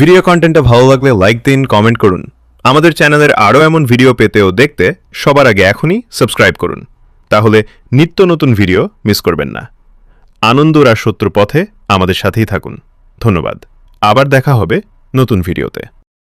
Video কন্টেন্টটা ভালো লাগলে লাইক দিন, কমেন্ট করুন। আমাদের চ্যানেলের আরও এমন ভিডিও পেতে ও দেখতে সবার আগে এখনই সাবস্ক্রাইব করুন। তাহলে নিত্য নতুন ভিডিও মিস করবেন না। আনন্দ আর সত্যর পথে আমাদের সাথেই থাকুন। ধন্যবাদ। আবার দেখা হবে নতুন ভিডিওতে।